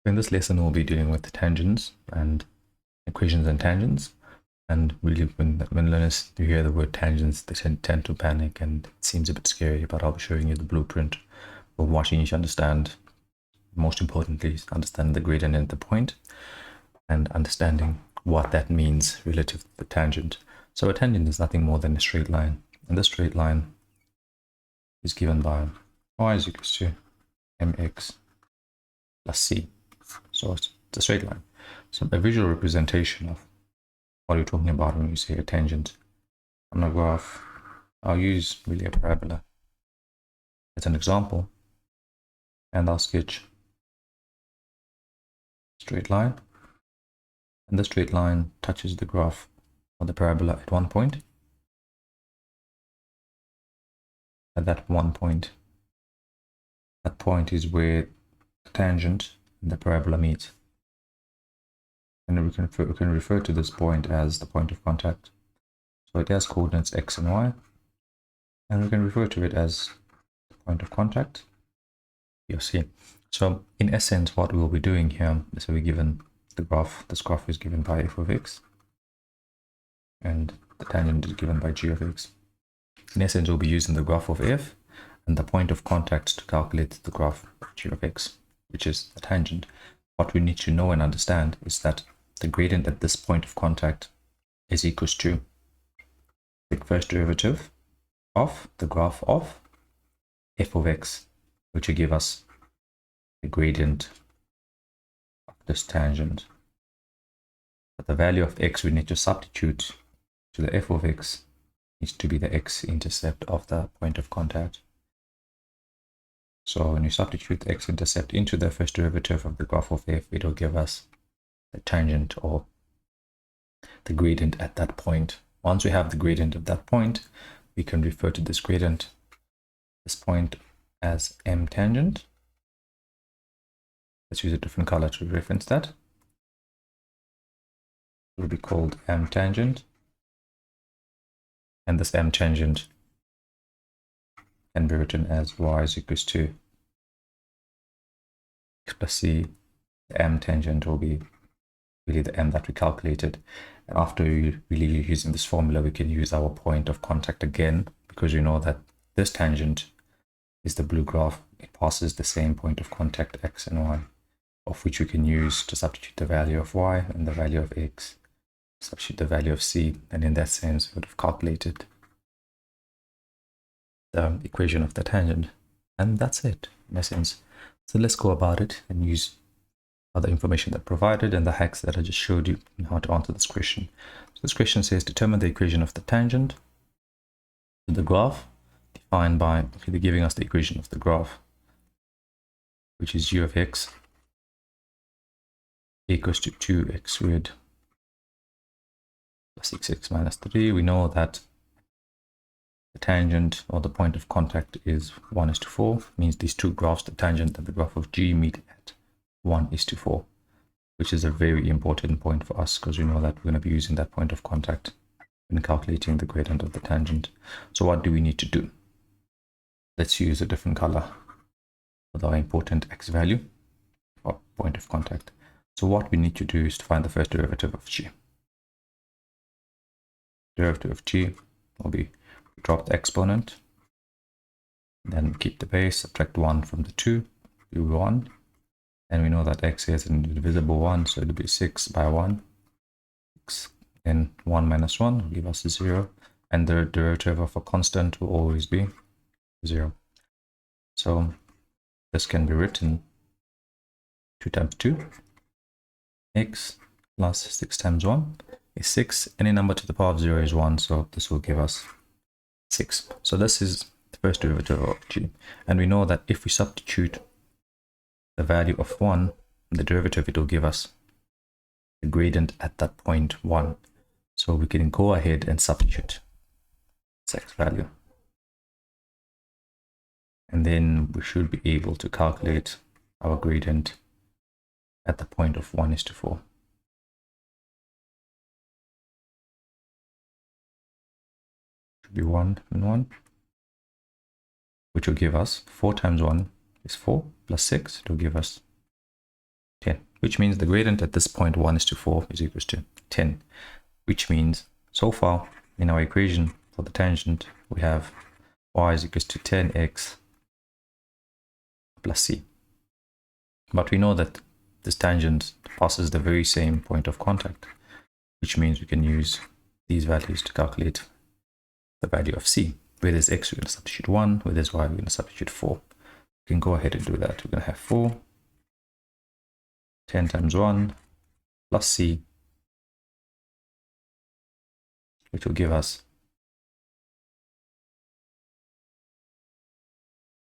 In this lesson, we'll be dealing with tangents and equations and tangents. And really, when learners hear the word tangents, they tend to panic and it seems a bit scary, but I'll be showing you the blueprint of what you need to understand. Most importantly, understand the gradient and the point and understanding what that means relative to the tangent. So a tangent is nothing more than a straight line. And the straight line is given by y is equals to mx plus c. So it's a straight line. So a visual representation of what you're talking about when you say a tangent on a graph, I'll use really a parabola as an example, and I'll sketch a straight line, and the straight line touches the graph or the parabola at one point. At that one point, that point is where the tangent and the parabola meet. And we can refer to this point as the point of contact. So it has coordinates x and y, and we can refer to it as the point of contact, you'll see. So in essence, what we'll be doing here is we're given the graph. This graph is given by f of x, and the tangent is given by g of x. In essence, we'll be using the graph of f and the point of contact to calculate the graph of g of x, which is the tangent. What we need to know and understand is that the gradient at this point of contact is equals to the first derivative of the graph of f of x, which will give us the gradient of this tangent. But the value of x we need to substitute to the f of x needs to be the x-intercept of the point of contact. So when you substitute the x-intercept into the first derivative of the graph of f, it will give us the tangent or the gradient at that point. Once we have the gradient of that point, we can refer to this gradient, this point, as m tangent. Let's use a different color to reference that. It will be called m tangent, and this m tangent can be written as y is equals to x plus c. The m tangent will be really the m that we calculated. And after really using this formula, we can use our point of contact again, because we know that this tangent is the blue graph. It passes the same point of contact x and y, of which we can use to substitute the value of y and the value of x, substitute the value of c, and in that sense we would have calculated the equation of the tangent. And that's it in essence. So let's go about it and use other information that provided and the hacks that I just showed you on how to answer this question. So this question says determine the equation of the tangent to the graph defined by they're giving us the equation of the graph, which is u of x equals to 2x squared plus 6x minus 3. We know that the tangent or the point of contact is 1:4, means these two graphs, the tangent and the graph of g, meet at 1:4, which is a very important point for us because we know that we're going to be using that point of contact in calculating the gradient of the tangent. So what do we need to do? Let's use a different color with our important x value or point of contact. So what we need to do is to find the first derivative of g. Derivative of g will be drop the exponent, then keep the base, subtract 1 from the 2, do 1. And we know that x is an indivisible 1, so it'll be 6 by 1. 6, then 1 minus 1 will give us a 0. And the derivative of a constant will always be 0. So this can be written 2 times 2. X plus 6 times 1 is 6. Any number to the power of 0 is 1, so this will give us 6. So this is the first derivative of g. And we know that if we substitute the value of 1 in the derivative, it will give us the gradient at that point 1. So we can go ahead and substitute this x value. And then we should be able to calculate our gradient at the point of 1:4. Should be 1 and 1, which will give us 4 times 1 is 4 plus 6, it will give us 10. which means the gradient at this point 1:4 is equals to 10, which means so far in our equation for the tangent we have y is equals to 10x plus c. But we know that this tangent passes the very same point of contact, which means we can use these values to calculate the value of c. Where there's x, we're going to substitute 1. Where there's y, we're going to substitute 4. We can go ahead and do that. We're going to have 4, 10 times 1 plus c, which will give us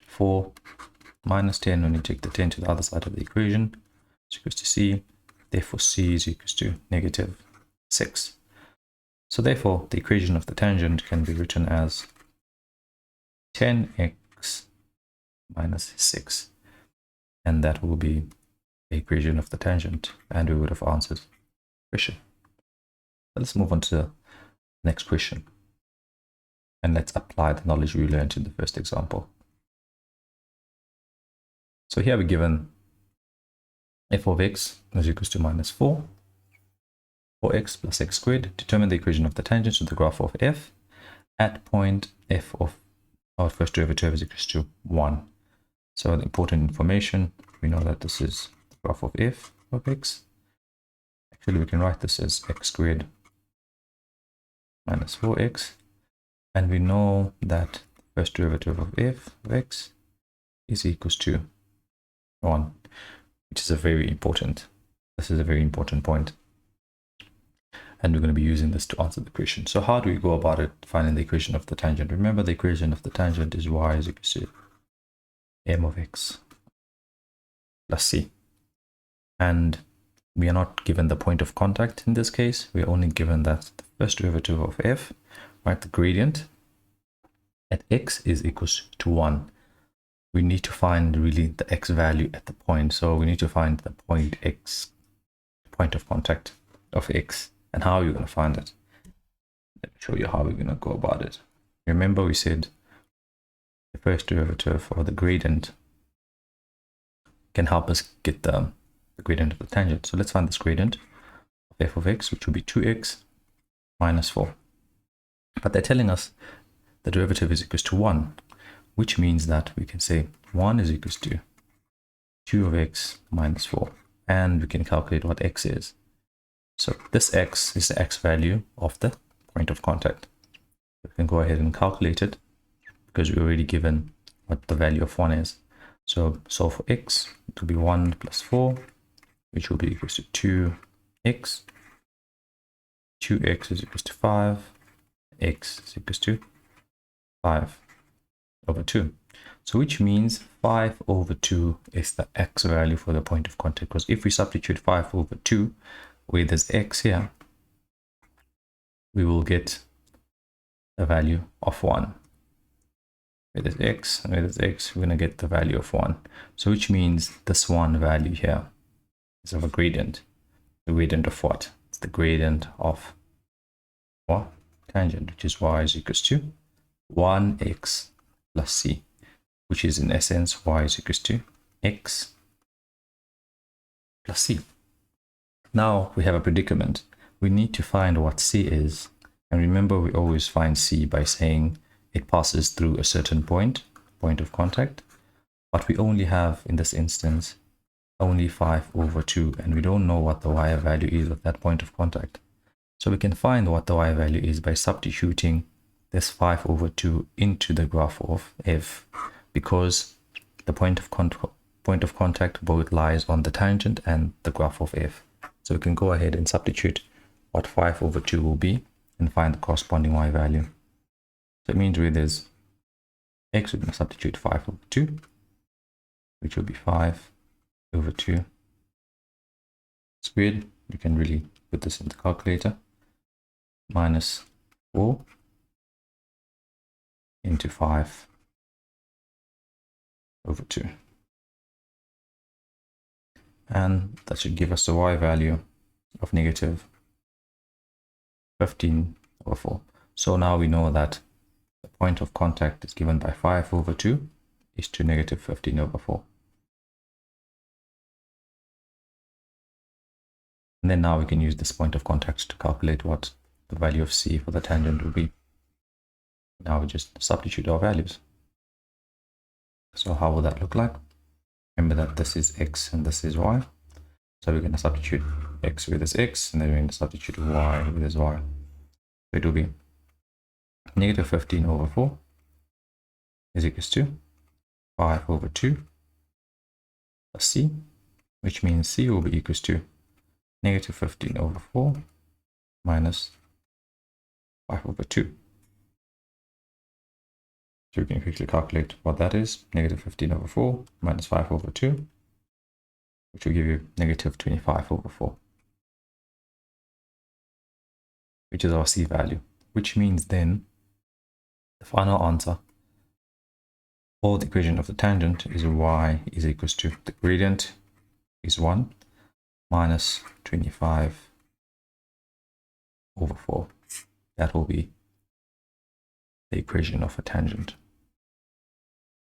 4 minus 10 when you take the 10 to the other side of the equation is equals to c. Therefore, c is equals to negative 6. So therefore, the equation of the tangent can be written as 10x minus 6. And that will be the equation of the tangent. And we would have answered the question. Let's move on to the next question. And let's apply the knowledge we learned in the first example. So here we're given f of x is equals to minus 4, 4x plus x squared. Determine the equation of the tangent to the graph of f at point f of our first derivative is equals to 1. So the important information, we know that this is the graph of f of x. Actually, we can write this as x squared minus 4x. And we know that the first derivative of f of x is equals to 1, which is a very important point. And we're going to be using this to answer the question. So how do we go about it, finding the equation of the tangent? Remember, the equation of the tangent is y is equal to m of x plus c. And we are not given the point of contact in this case. We are only given that the first derivative of f, right, the gradient at x is equals to 1. We need to find really the x value at the point. So we need to find the point x, point of contact of x. And how are you going to find it? Let me show you how we're going to go about it. Remember, we said the first derivative or the gradient can help us get the gradient of the tangent. So let's find this gradient of f of x, which will be 2x minus 4. But they're telling us the derivative is equals to 1, which means that we can say 1 is equals to 2 of x minus 4. And we can calculate what x is. So this x is the x value of the point of contact. We can go ahead and calculate it because we're already given what the value of 1 is. So solve for x, it will be 1 plus 4, which will be equals to 2x. 2x is equals to 5. X is equals to 5 over 2. So which means 5 over 2 is the x value for the point of contact. Because if we substitute 5 over 2, where there's x here, we will get a value of 1. Where there's x and where there's x, we're going to get the value of 1. So which means this one value here is of a gradient. The gradient of what? It's the gradient of what? Tangent, which is y is equals to 1x plus c, which is in essence y is equals to x plus c. Now we have a predicament. We need to find what c is. And remember, we always find c by saying it passes through a certain point of contact. But we only have, in this instance, only 5 over 2. And we don't know what the y value is of that point of contact. So we can find what the y value is by substituting this 5 over 2 into the graph of f. Because the point of contact both lies on the tangent and the graph of f. So we can go ahead and substitute what 5 over 2 will be and find the corresponding y value. So it means where there's x, we're going to substitute 5 over 2, which will be 5 over 2 squared. You can really put this in the calculator. Minus 4 into 5 over 2. And that should give us the y value of negative 15 over 4. So now we know that the point of contact is given by 5 over 2 is to negative 15 over 4. And then now we can use this point of contact to calculate what the value of c for the tangent will be. Now we just substitute our values. So how will that look like? Remember that this is x and this is y. So we're going to substitute x with this x, and then we're going to substitute y with this y. So it will be negative 15 over 4 is equals to 5 over 2 plus c, which means c will be equals to negative 15 over 4 minus 5 over 2. So we can quickly calculate what that is. Negative 15 over 4 minus 5 over 2, which will give you negative 25 over 4, which is our c value, which means then the final answer for the equation of the tangent is y is equals to the gradient is 1 minus 25 over 4. That will be the equation of a tangent.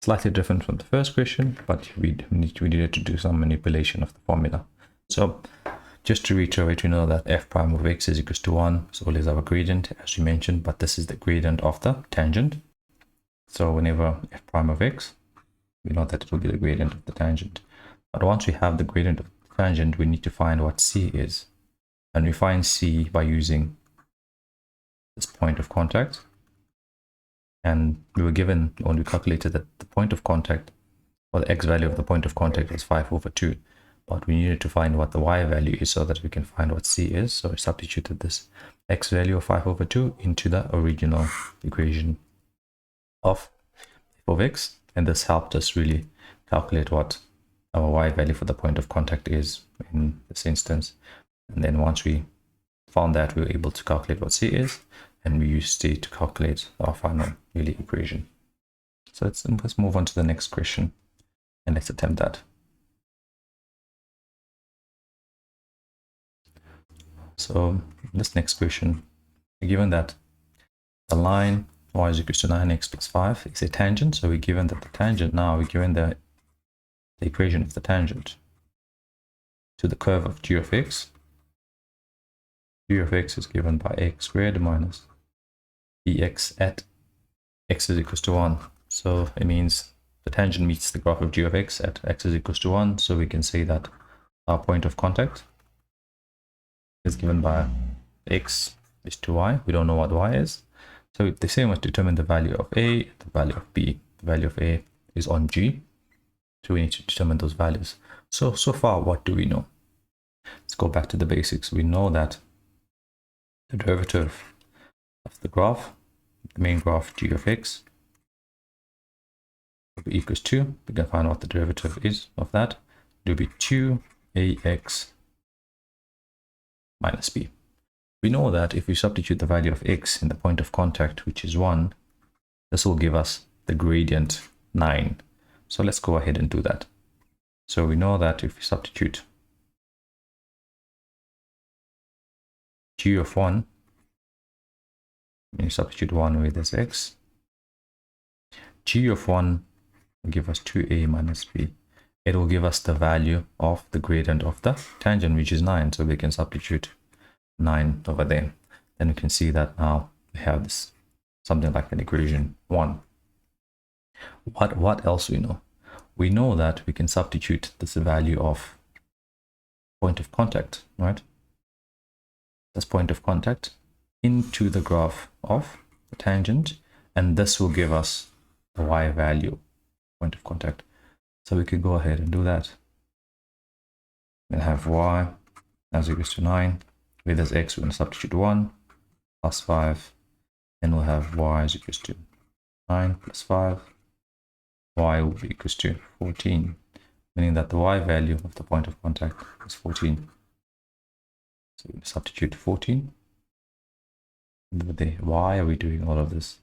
Slightly different from the first question, but we needed to do some manipulation of the formula. So just to reiterate, we know that f prime of x is equals to 1. So always our gradient, as we mentioned, but this is the gradient of the tangent. So whenever f prime of x, we know that it will be the gradient of the tangent. But once we have the gradient of the tangent, we need to find what c is. And we find c by using this point of contact. And we were given, when we calculated that the point of contact, or the x value of the point of contact was 5 over 2. But we needed to find what the y value is so that we can find what c is. So we substituted this x value of 5 over 2 into the original equation of f of x. And this helped us really calculate what our y value for the point of contact is in this instance. And then once we found that, we were able to calculate what c is. And we use c to calculate our final really equation. So let's move on to the next question and let's attempt that. So this next question, given that the line y is equal to 9x plus 5 is a tangent, so we're given that the tangent, now we're given the equation of the tangent to the curve of g of x. G of x is given by x squared minus dx at x is equals to 1. So it means the tangent meets the graph of g of x at x is equals to 1. So we can say that our point of contact is given by x is to y. We don't know what y is. So the same must determine the value of a, the value of b. The value of a is on g. So we need to determine those values. So far, what do we know? Let's go back to the basics. We know that the derivative of the graph, the main graph g of x, will be equals to, we can find out what the derivative is of that. It will be 2ax minus b. We know that if we substitute the value of x in the point of contact, which is 1, this will give us the gradient 9. So let's go ahead and do that. So we know that if we substitute g of 1, when you substitute 1 with this x, g of 1 will give us 2a minus b. It will give us the value of the gradient of the tangent, which is 9. So we can substitute 9 over there. Then we can see that now we have this something like an equation 1. What else we know? We know that we can substitute this value of point of contact, right? This point of contact into the graph of the tangent, and this will give us the y value, point of contact. So we could go ahead and do that. We'll have y as equals to 9. With this x, we're going to substitute 1 plus 5. Then we'll have y is equals to 9 plus 5. Y will be equals to 14, meaning that the y value of the point of contact is 14. So we're going to substitute 14. Why are we doing all of this?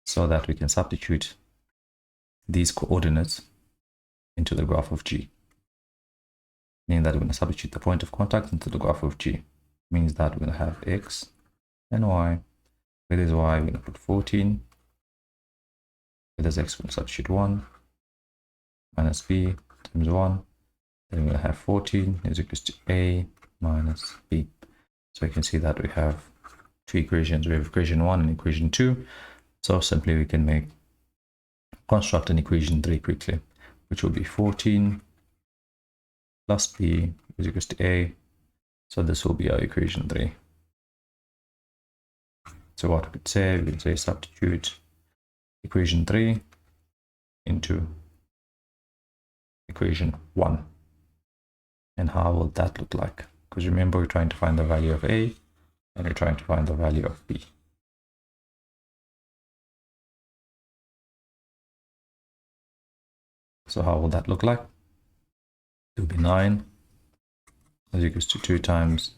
So that we can substitute these coordinates into the graph of g. Meaning that we're going to substitute the point of contact into the graph of g. Means that we're going to have x and y. With this y, we're going to put 14. With this x, we're going to substitute 1 minus b times 1. Then we're going to have 14 is equals to a minus b. So you can see that we have two equations. We have equation 1 and equation 2. So simply we can construct an equation 3 quickly, which will be 14 plus b is equals to a. So this will be our equation 3. So what we could say substitute equation 3 into equation 1. And how will that look like? Because remember, we're trying to find the value of a and we're trying to find the value of b. So how will that look like? It will be 9 is equals to 2 times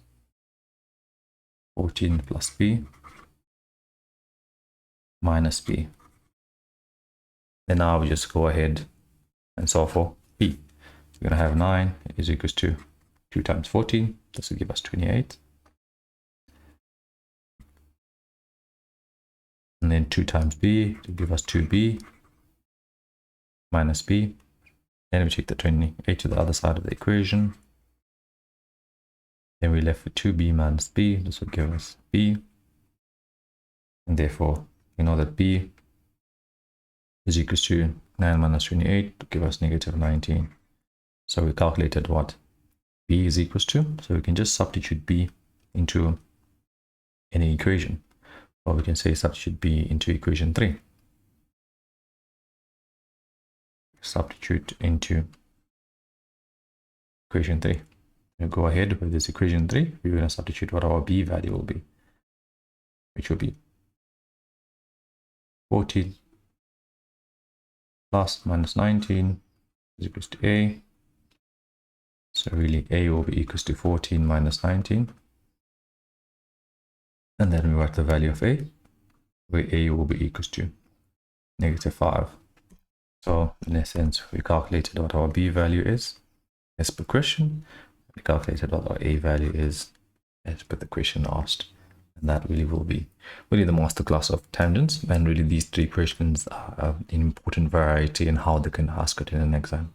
14 plus b minus b. Then now we just go ahead and solve for b. We're going to have 9 is equals to 2 times 14. This will give us 28. And then 2 times b to give us 2b minus b. Then we take the 28 to the other side of the equation. Then we're left with 2b minus b. This will give us b. And therefore, we know that b is equals to 9 minus 28 to give us negative 19. So we calculated what b is equals to. So we can just substitute b into any equation. Or we can say substitute b into equation 3. Substitute into equation 3. We'll go ahead with this equation 3. We're going to substitute what our b value will be, which will be 14 plus minus 19 is equals to a. So really a will be equals to 14 minus 19. And then we write the value of a, where a will be equals to negative 5. So in essence, we calculated what our b value is as per question. We calculated what our a value is as per the question asked. And that really will be the masterclass of tangents. And really these 3 questions are an important variety in how they can ask it in an exam.